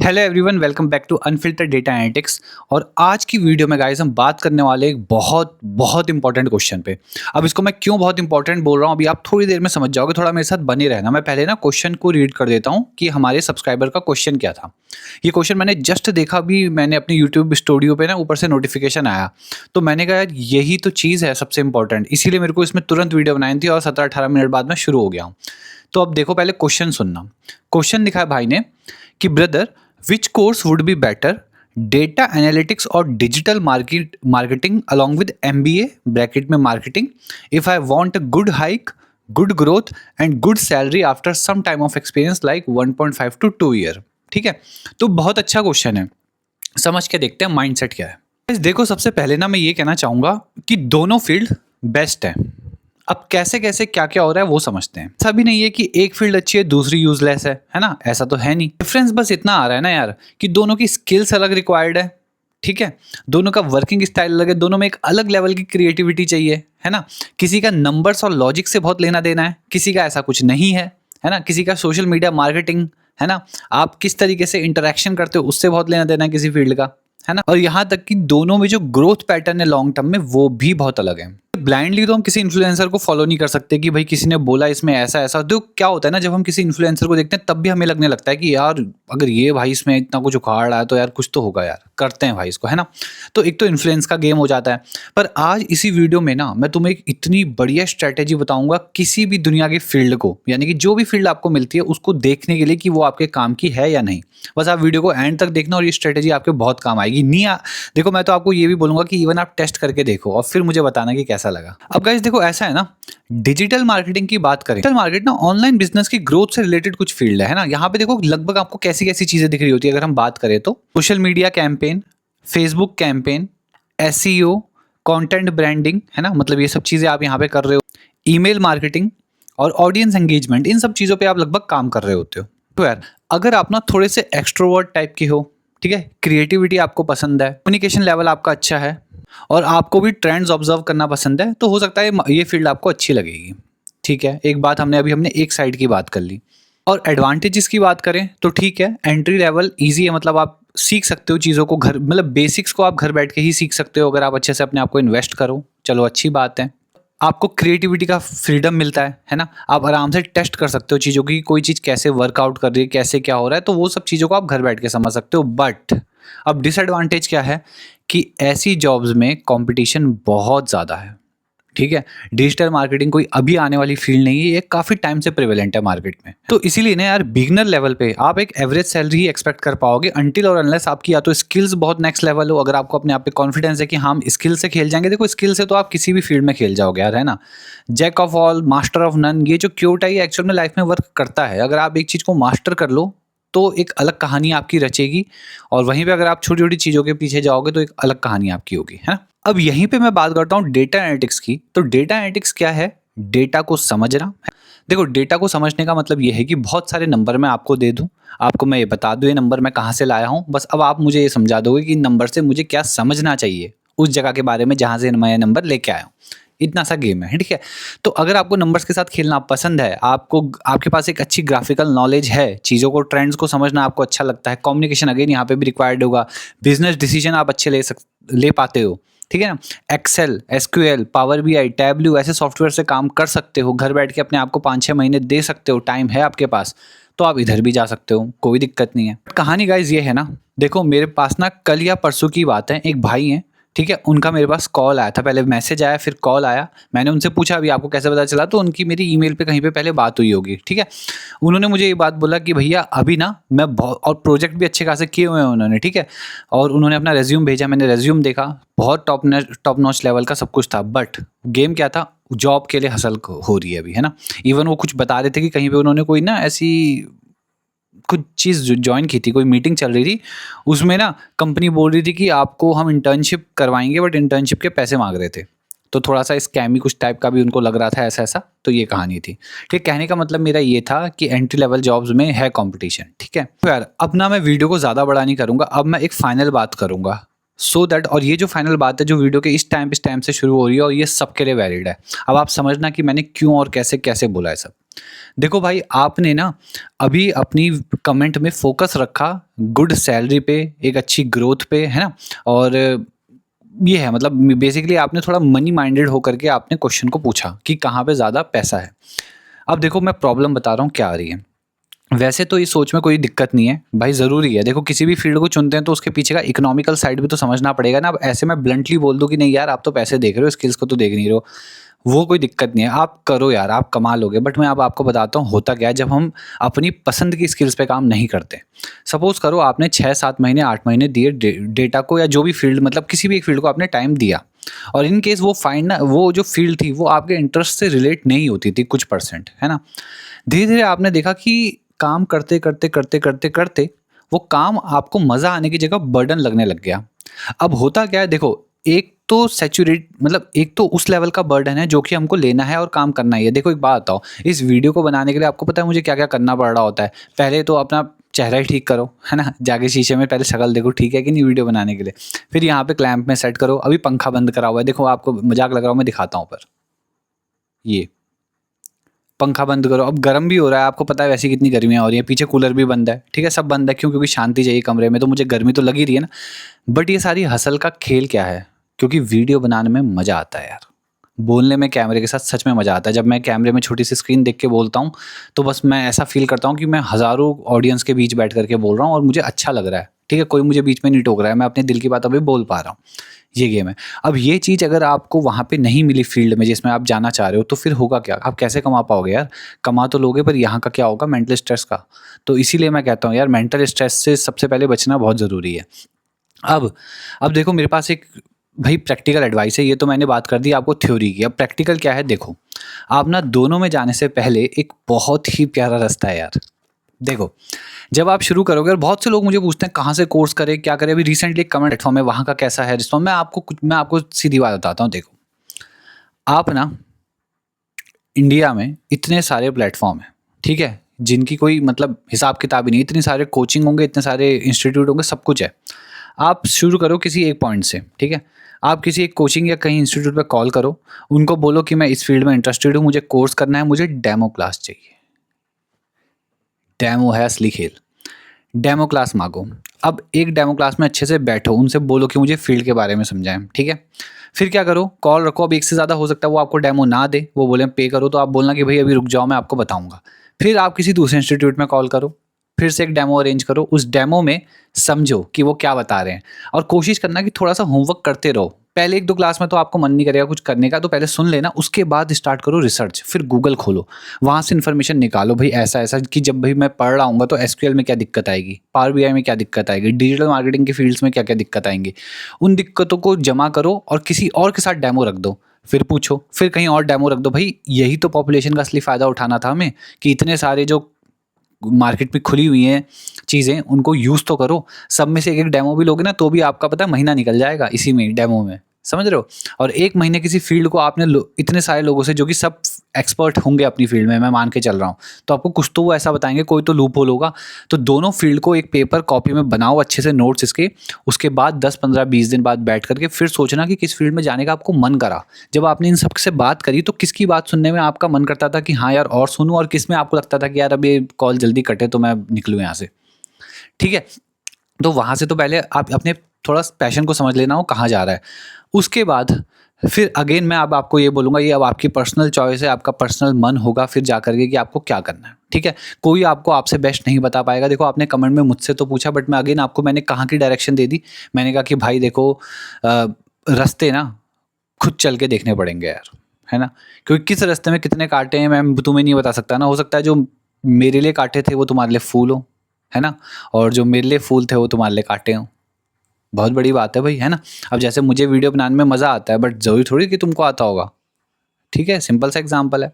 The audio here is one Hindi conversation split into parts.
Hello everyone, welcome back to unfiltered data analytics. और आज की वीडियो में गाइस हम बात करने वाले एक बहुत बहुत इंपॉर्टेंट क्वेश्चन पे। अब इसको मैं क्यों बहुत इंपॉर्टेंट बोल रहा हूँ अभी आप थोड़ी देर में समझ जाओगे, थोड़ा मेरे साथ बने रहना। मैं पहले ना क्वेश्चन को रीड कर देता हूँ कि हमारे सब्सक्राइबर का क्वेश्चन क्या था। ये क्वेश्चन मैंने जस्ट देखा भी, मैंने अपनी यूट्यूब स्टूडियो पे ना ऊपर से नोटिफिकेशन आया, तो मैंने कहा यार यही तो चीज़ है सबसे इंपॉर्टेंट, इसीलिए मेरे को इसमें तुरंत वीडियो बनानी थी और 17-18 मिनट बाद मैं शुरू हो गया हूँ। तो अब देखो, पहले क्वेश्चन सुनना। क्वेश्चन लिखा है भाई ने कि brother, which course would be better, data analytics or digital marketing along with MBA bracket में marketing, if I want a good hike, good growth and good salary after some time of experience like 1.5 to 2 year। ठीक है, तो बहुत अच्छा क्वेश्चन है, समझ के देखते हैं माइंडसेट क्या है। Guys, देखो, सबसे पहले ना मैं ये कहना चाहूँगा कि दोनों फील्ड बेस्ट है। अब कैसे कैसे क्या क्या हो रहा है वो समझते हैं। ऐसा भी नहीं है कि एक फील्ड अच्छी है दूसरी यूजलेस है ना, ऐसा तो है नहीं। डिफरेंस बस इतना आ रहा है ना यार कि दोनों की स्किल्स अलग रिक्वायर्ड है। ठीक है, दोनों का वर्किंग स्टाइल अलग है, दोनों में एक अलग लेवल की क्रिएटिविटी चाहिए, है ना। किसी का नंबर्स और लॉजिक से बहुत लेना देना है, किसी का ऐसा कुछ नहीं है ना। किसी का सोशल मीडिया मार्केटिंग, है ना, आप किस तरीके से इंटरेक्शन करते हो उससे बहुत लेना देना है किसी फील्ड का, है ना। और यहाँ तक कि दोनों में जो ग्रोथ पैटर्न है लॉन्ग टर्म में वो भी बहुत अलग है। ब्लाइंडली तो हम किसी इन्फ्लुएंसर को फॉलो नहीं कर सकते कि भाई किसी ने बोला इसमें ऐसा ऐसा। तो क्या होता है ना, जब हम किसी इन्फ्लुएंसर को देखते हैं तब भी हमें लगने लगता है कि यार अगर ये भाई इसमें इतना कुछ उखाड़ रहा है तो यार कुछ तो होगा यार, करते हैं भाई इसको, है ना। तो एक तो इन्फ्लुएंस का गेम हो जाता है। पर आज इसी वीडियो में ना मैं तुम्हें एक इतनी बढ़िया स्ट्रैटेजी बताऊंगा किसी भी दुनिया के फील्ड को, यानी कि जो भी फील्ड आपको मिलती है उसको देखने के लिए कि वो आपके काम की है या नहीं। बस आप वीडियो को एंड तक देखना और ये स्ट्रैटेजी आपके बहुत काम आएगी। देखो, मैं तो आपको ये भी बोलूंगा कि इवन आप टेस्ट करके देखो और फिर मुझे बताना कि कैसा लगा। अब गाइस देखो, ऐसा है ना, डिजिटल मार्केटिंग की बात करें, डिजिटल मार्केट ना ऑनलाइन बिजनेस की ग्रोथ से रिलेटेड कुछ फील्ड है ना। यहाँ पे देखो लगभग आपको कैसी कैसी चीजें दिख रही होती है। अगर हम बात करें तो social media campaign, Facebook campaign, SEO, content branding, है ना, मतलब ये सब चीजें आप यहाँ पे कर रहे हो। ईमेल मार्केटिंग और ऑडियंस एंगेजमेंट, इन सब चीजों पे आप लगभग काम कर रहे होते हो। तो यार अगर आप ना थोड़े से एक्सट्रोवर्ट टाइप के हो, ठीक है, क्रिएटिविटी आपको पसंद है, कम्युनिकेशन लेवल आपका अच्छा है और आपको भी ट्रेंड्स ऑब्जर्व करना पसंद है, तो हो सकता है ये फील्ड आपको अच्छी लगेगी। ठीक है, एक बात हमने एक साइड की बात कर ली। और एडवांटेजेस की बात करें तो ठीक है, एंट्री लेवल इजी है, मतलब आप सीख सकते हो चीज़ों को घर, मतलब बेसिक्स को आप घर बैठ के ही सीख सकते हो अगर आप अच्छे से अपने आप को इन्वेस्ट करो। चलो अच्छी बात है। आपको क्रिएटिविटी का फ्रीडम मिलता है ना। आप आराम से टेस्ट कर सकते हो चीज़ों की, कोई चीज़ कैसे वर्कआउट कर रही है, कैसे क्या हो रहा है, तो वो सब चीज़ों को आप घर बैठ के समझ सकते हो। बट अब डिसएडवांटेज क्या है कि ऐसी जॉब्स में कंपटीशन बहुत ज़्यादा है। ठीक है, डिजिटल मार्केटिंग कोई अभी आने वाली फील्ड नहीं है, ये काफ़ी टाइम से प्रेवेलेंट है मार्केट में। तो इसीलिए ना यार, बिगनर लेवल पे आप एक एवरेज सैलरी ही एक्सपेक्ट कर पाओगे अनटिल और अनलेस आपकी या तो स्किल्स बहुत नेक्स्ट लेवल हो। अगर आपको अपने आप पे कॉन्फिडेंस है कि हम स्किल से खेल जाएंगे, देखो स्किल से तो आप किसी भी फील्ड में खेल जाओगे यार, है ना। Jack of all master of none, ये जो क्योट है ये एक्चुअल में लाइफ में वर्क करता है। अगर आप एक चीज़ को मास्टर कर लो तो एक अलग कहानी आपकी रचेगी, और वहीं पे अगर आप छोटी छोटी चीज़ों के पीछे जाओगे तो एक अलग कहानी आपकी होगी, है ना। अब यहीं पे मैं बात करता हूँ डेटा एनालिटिक्स की। तो डेटा एनालिटिक्स क्या है? डेटा को समझना। देखो, डेटा को समझने का मतलब ये है कि बहुत सारे नंबर मैं आपको दे दूं, आपको मैं ये बता दूं ये नंबर मैं कहाँ से लाया हूँ, बस अब आप मुझे ये समझा दोगे कि इन नंबर से मुझे क्या समझना चाहिए उस जगह के बारे में जहाँ से मैं ये नंबर लेके आया हूँ। इतना सा गेम है, ठीक है। तो अगर आपको नंबर्स के साथ खेलना पसंद है, आपके पास एक अच्छी ग्राफिकल नॉलेज है, चीज़ों को, ट्रेंड्स को समझना आपको अच्छा लगता है, कम्युनिकेशन अगेन यहाँ पे भी रिक्वायर्ड होगा, बिजनेस डिसीजन आप अच्छे ले पाते हो, ठीक है ना। Excel, SQL, power BI, Tableau ऐसे सॉफ्टवेयर से काम कर सकते हो, घर बैठ के अपने आप को 5-6 महीने दे सकते हो, टाइम है आपके पास, तो आप इधर भी जा सकते हो, कोई दिक्कत नहीं है। कहानी गाइज ये है ना, देखो मेरे पास ना कल या परसों की बात है, एक भाई हैं, ठीक है, उनका मेरे पास कॉल आया था, पहले मैसेज आया फिर कॉल आया। मैंने उनसे पूछा अभी आपको कैसे पता चला, तो उनकी मेरी ईमेल पे कहीं पे पहले बात हुई होगी, ठीक है। उन्होंने मुझे ये बात बोला कि भैया अभी ना मैं बहुत, और प्रोजेक्ट भी अच्छे खासे किए हुए हैं उन्होंने, ठीक है। और उन्होंने अपना रेज्यूम भेजा, मैंने रेज्यूम देखा, बहुत टॉप नॉच लेवल का सब कुछ था। बट गेम क्या था, जॉब के लिए हसल हो रही है अभी, है ना। इवन वो कुछ बता रहे थे कि कहीं पे उन्होंने कोई ना ऐसी कुछ चीज़ ज्वाइन की थी, कोई मीटिंग चल रही थी, उसमें ना कंपनी बोल रही थी कि आपको हम इंटर्नशिप करवाएंगे, बट इंटर्नशिप के पैसे मांग रहे थे। तो थोड़ा सा स्कैमी कुछ टाइप का भी उनको लग रहा था, ऐसा ऐसा। तो ये कहानी थी, ठीक। कहने का मतलब मेरा ये था कि एंट्री लेवल जॉब्स में है कंपटीशन, ठीक है। तो यार अब ना मैं वीडियो को ज़्यादा बड़ा नहीं करूँगा, अब मैं एक फाइनल बात करूँगा सो दैट, और ये जो फाइनल बात है जो वीडियो के इस टाइम से शुरू हो रही है और ये सबके लिए वैलिड है। अब आप समझना कि मैंने क्यों और कैसे-कैसे बोला है सब। देखो भाई, आपने ना अभी अपनी कमेंट में फ़ोकस रखा गुड सैलरी पे, एक अच्छी ग्रोथ पे, है ना? और ये है, मतलब बेसिकली आपने थोड़ा मनी माइंडेड होकर के आपने क्वेश्चन को पूछा कि कहाँ पे ज़्यादा पैसा है। अब देखो, मैं प्रॉब्लम बता रहा हूँ क्या आ रही है। वैसे तो इस सोच में कोई दिक्कत नहीं है, भाई ज़रूरी है। देखो, किसी भी फ़ील्ड को चुनते हैं तो उसके पीछे का इकोनॉमिकल साइड भी तो समझना पड़ेगा ना। अब ऐसे मैं ब्लंटली बोल दूँ कि नहीं यार, आप तो पैसे देख रहे हो, स्किल्स को तो देख नहीं रहे हो, वो कोई दिक्कत नहीं है। आप करो यार, आप कमा लोगे। बट मैं अब आपको बताता हूँ होता क्या है जब हम अपनी पसंद की स्किल्स पे काम नहीं करते। सपोज़ करो आपने 6-7 महीने, 8 महीने दिए डेटा को, या जो भी फ़ील्ड, मतलब किसी भी एक फ़ील्ड को आपने टाइम दिया, और इन केस वो जो फ़ील्ड थी वो आपके इंटरेस्ट से रिलेट नहीं होती थी कुछ परसेंट, है ना? धीरे-धीरे आपने देखा कि काम करते, वो काम आपको मज़ा आने की जगह बर्डन लगने लग गया। अब होता क्या है देखो, एक तो सैचुरेट, मतलब एक तो उस लेवल का बर्डन है जो कि हमको लेना है और काम करना ही है। देखो, एक बात बताओ, इस वीडियो को बनाने के लिए आपको पता है मुझे क्या-क्या करना पड़ रहा होता है। पहले तो अपना चेहरा ही ठीक करो, है ना? जाके शीशे में पहले शक्ल देखो ठीक है कि नहीं वीडियो बनाने के लिए। फिर यहाँ पे क्लैंप में सेट करो, अभी पंखा बंद करा हुआ है, देखो आपको मज़ाक लग रहा हो, मैं दिखाता हूँ ऊपर, ये। पंखा बंद करो, अब गर्म भी हो रहा है, आपको पता है वैसे ही कितनी गर्मियाँ हो रही हैं, पीछे कूलर भी बंद है, ठीक है? सब बंद है, क्यों? क्योंकि शांति चाहिए कमरे में, तो मुझे गर्मी तो लग ही रही है ना। बट ये सारी हसल का खेल क्या है? क्योंकि वीडियो बनाने में मज़ा आता है यार। बोलने में कैमरे के साथ सच में मज़ा आता है। जब मैं कैमरे में छोटी-सी स्क्रीन देख के बोलता हूँ, तो बस मैं ऐसा फ़ील करता हूँ कि मैं हज़ारों ऑडियंस के बीच बैठ कर के बोल रहा हूँ और मुझे अच्छा लग रहा है, ठीक है? कोई मुझे बीच में नहीं टोक रहा है, मैं अपने दिल की बात अभी बोल पा रहा हूँ। ये गेम है। अब ये चीज़ अगर आपको वहाँ पे नहीं मिली फ़ील्ड में जिसमें आप जाना चाह रहे हो, तो फिर होगा क्या? आप कैसे कमा पाओगे यार? कमा तो लोगे, पर यहाँ का क्या होगा, मेंटल स्ट्रेस का। तो इसीलिए मैं कहता हूँ यार, मेंटल स्ट्रेस से सबसे पहले बचना बहुत ज़रूरी है। अब अब देखो, मेरे पास एक भाई प्रैक्टिकल एडवाइस है। ये तो मैंने बात कर दी आपको थ्योरी की, अब प्रैक्टिकल क्या है देखो। आप ना दोनों में जाने से पहले एक बहुत ही प्यारा रास्ता है यार। देखो, जब आप शुरू करोगे, और बहुत से लोग मुझे पूछते हैं कहाँ से कोर्स करें, क्या करें? अभी रिसेंटली एक कमेंट प्लेटफ़ॉर्म है, वहाँ का कैसा है रिस्पॉन्स? मैं आपको सीधी बात बताता हूँ, देखो। आप ना इंडिया में इतने सारे प्लेटफ़ॉर्म हैं, ठीक है? जिनकी कोई मतलब हिसाब-किताब ही नहीं, इतने सारे कोचिंग होंगे, इतने सारे इंस्टीट्यूट होंगे, सब कुछ है। आप शुरू करो किसी एक पॉइंट से, ठीक है? आप किसी एक कोचिंग या कहीं इंस्टीट्यूट पे कॉल करो, उनको बोलो कि मैं इस फ़ील्ड में इंटरेस्टेड हूँ, मुझे कोर्स करना है, मुझे डेमो क्लास चाहिए। डेमो है असली खेल। डेमो क्लास माँगो। अब एक डेमो क्लास में अच्छे से बैठो, उनसे बोलो कि मुझे फ़ील्ड के बारे में समझाएँ, ठीक है? फिर क्या करो, कॉल रखो। अब एक से ज़्यादा हो सकता है वो आपको डेमो ना दे, वो बोले पे करो, तो आप बोलना कि भई अभी रुक जाओ, मैं आपको बताऊँगा। फिर आप किसी दूसरे इंस्टीट्यूट में कॉल करो, फिर से एक डेमो अरेंज करो, उस डेमो में समझो कि वो क्या बता रहे हैं, और कोशिश करना कि थोड़ा-सा होमवर्क करते रहो। पहले 1-2 क्लास में तो आपको मन नहीं करेगा कुछ करने का, तो पहले सुन लेना, उसके बाद स्टार्ट करो रिसर्च, फिर गूगल खोलो, वहाँ से इन्फॉर्मेशन निकालो, भई ऐसा-ऐसा कि जब भई मैं पढ़ रहा हूँगा तो एसक्यूएल में क्या दिक्कत आएगी, पावर बीआई में क्या दिक्कत आएगी, डिजिटल मार्केटिंग की फ़ील्ड्स में क्या-क्या दिक्कत आएँगी। उन दिक्कतों को जमा करो और किसी और के साथ डेमो रख दो, फिर पूछो, फिर कहीं और डेमो रख दो। भई यही तो पॉपुलेशन का असली फ़ायदा उठाना था हमें, कि इतने सारे जो मार्केट में खुली हुई हैं चीज़ें, उनको यूज़ तो करो। सब में से एक-एक डेमो भी लोगे ना, तो भी आपका पता है महीना निकल जाएगा इसी में, डेमो में। समझ रहे हो? और 1 महीने किसी फ़ील्ड को आपने लो इतने सारे लोगों से, जो कि सब एक्सपर्ट होंगे अपनी फ़ील्ड में, मैं मान के चल रहा हूँ। तो आपको कुछ तो वो ऐसा बताएँगे, कोई तो लूप होल होगा। तो दोनों फ़ील्ड को एक पेपर कॉपी में बनाओ अच्छे से, नोट्स इसके। उसके बाद 10, 15, 20 दिन बाद बैठ कर के फिर सोचना कि किस फ़ील्ड में जाने का आपको मन करा। जब आपने इन सब से बात करी, तो किसकी बात सुनने में आपका मन करता था कि हाँ यार और सुनूँ, और किस में आपको लगता था कि यार अब ये कॉल जल्दी कटे तो मैं निकलूँ यहाँ से। ठीक है? तो वहाँ से तो पहले आप अपने थोड़ा पैशन को समझ लेना वो कहाँ जा रहा है। उसके बाद फिर अगेन मैं अब आपको ये बोलूँगा, ये अब आपकी पर्सनल चॉइस है, आपका पर्सनल मन होगा फिर जा कर के कि आपको क्या करना है, ठीक है? कोई आपको आपसे बेस्ट नहीं बता पाएगा। देखो, आपने कमेंट में मुझसे तो पूछा, बट मैं अगेन आपको मैंने कहाँ की डायरेक्शन दे दी। मैंने कहा कि भाई देखो, रास्ते ना खुद चल के देखने पड़ेंगे यार, है ना? क्योंकि किस रास्ते में कितने कांटे हैं मैं तुम्हें नहीं बता सकता ना। हो सकता है जो मेरे लिए कांटे थे वो तुम्हारे लिए फूल हों, है ना? और जो मेरे लिए फूल थे वो तुम्हारे लिए कांटे हों। बहुत बड़ी बात है भाई, है ना? अब जैसे मुझे वीडियो बनाने में मज़ा आता है, बट ज़रूरी थोड़ी कि तुमको आता होगा, ठीक है? सिंपल सा एग्ज़ाम्पल है।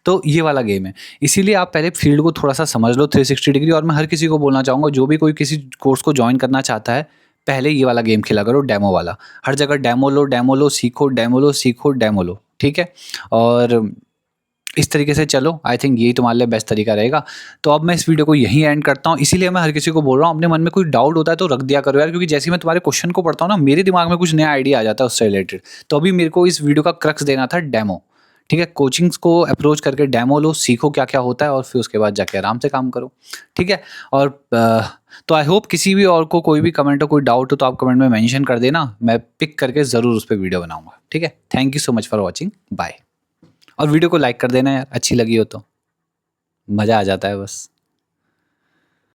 तो ये वाला गेम है। इसीलिए आप पहले फ़ील्ड को थोड़ा-सा समझ लो 360 डिग्री, और मैं हर किसी को बोलना चाहूँगा जो भी कोई किसी कोर्स को जॉइन करना चाहता है, पहले ये वाला गेम खेला करो, डेमो वाला। हर जगह डेमो लो, सीखो, डेमो लो, सीखो, डेमो लो, ठीक है? और इस तरीके से चलो, आई थिंक यही तुम्हारे लिए बेस्ट तरीका रहेगा। तो अब मैं इस वीडियो को यहीं एंड करता हूँ, इसीलिए मैं हर किसी को बोल रहा हूँ अपने मन में कोई डाउट होता है तो रख दिया करो यार, क्योंकि जैसे ही मैं तुम्हारे क्वेश्चन को पढ़ता हूँ ना, मेरे दिमाग में कुछ नया आइडिया आ जाता है उससे रिलेटेड। तो अभी मेरे को इस वीडियो का क्रक्स देना था डेमो, ठीक है? कोचिंग्स को अप्रोच करके डेमो लो, सीखो क्या-क्या होता है और फिर उसके बाद जाके आराम से काम करो, ठीक है? और तो आई होप किसी भी और को कोई भी कमेंट हो, कोई डाउट हो तो आप कमेंट में मेंशन कर देना, मैं पिक करके ज़रूर उस पे वीडियो बनाऊँगा, ठीक है? Thank you so much for watching, bye. और वीडियो को लाइक कर देना यार, अच्छी लगी हो तो, मज़ा आ जाता है बस।